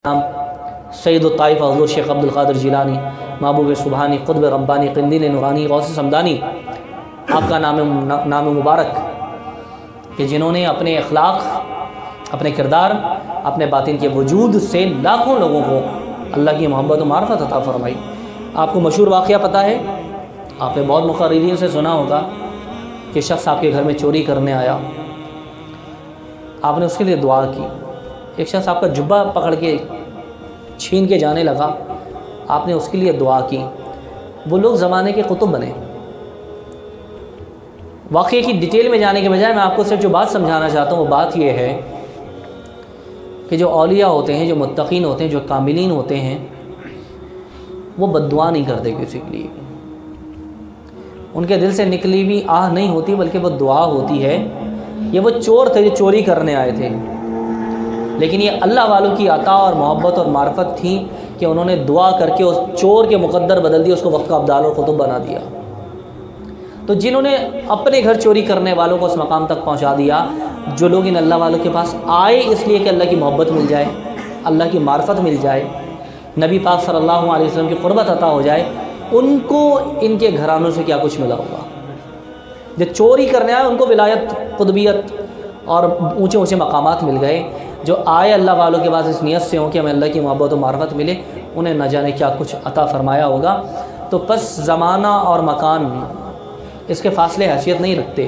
Syed Taif हज़रत शेख अब्दुल क़ादिर जिलानी महबूब सुबहानी क़ुत्ब रब्बानी क़िंदील नूरानी गौस समदानी, आपका नाम मुबारक कि जिन्होंने अपने अखलाक, अपने किरदार, अपने बातिन के वजूद से लाखों लोगों को अल्लाह की मोहब्बत और मार्फत अता फ़रमाई। आपको मशहूर वाक़या पता है, आपने बहुत मुक़र्रिरीन से सुना होगा कि शख्स आपके घर में चोरी करने आया, आपने उसके लिए दुआ की। एक शख्स आपका जुब्बा पकड़ के छीन के जाने लगा, आपने उसके लिए दुआ की। वो लोग ज़माने के कुतुब बने। वाक़ये की डिटेल में जाने के बजाय मैं आपको सिर्फ जो बात समझाना चाहता हूँ वो बात ये है कि जो औलिया होते हैं, जो मुत्तक़ीन होते हैं, जो कामिलीन होते हैं, वो बद्दुआ नहीं करते किसी के लिए। उनके दिल से निकली हुई आह नहीं होती बल्कि वो दुआ होती है। ये वो चोर थे जो चोरी करने आए थे, लेकिन ये अल्लाह वालों की अता और मोहब्बत और मार्फत थी कि उन्होंने दुआ करके उस चोर के मुक़द्दर बदल दिया, उसको वक्त का अब्दाल और कुतुब बना दिया। तो जिन्होंने अपने घर चोरी करने वालों को उस मकाम तक पहुंचा दिया, जो लोग इन अल्लाह वालों के पास आए इसलिए कि अल्लाह की मोहब्बत मिल जाए, अल्लाह की मार्फत मिल जाए, नबी पाक सल्लल्लाहु अलैहि वसल्लम की क़ुर्बत अता हो जाए, उनको इनके घरानों से क्या कुछ मिला होगा। जो चोरी करने आए उनको विलायत, क़ुतबियत और ऊँचे ऊँचे मकामात मिल गए। जो आए अल्लाह वालों के पास इस नियत से हों कि हमें अल्लाह की मोहब्बत और मार्फत मिले, उन्हें न जाने क्या कुछ अता फ़रमाया होगा। तो बस ज़माना और मकान इसके फ़ासले हैसियत नहीं रखते।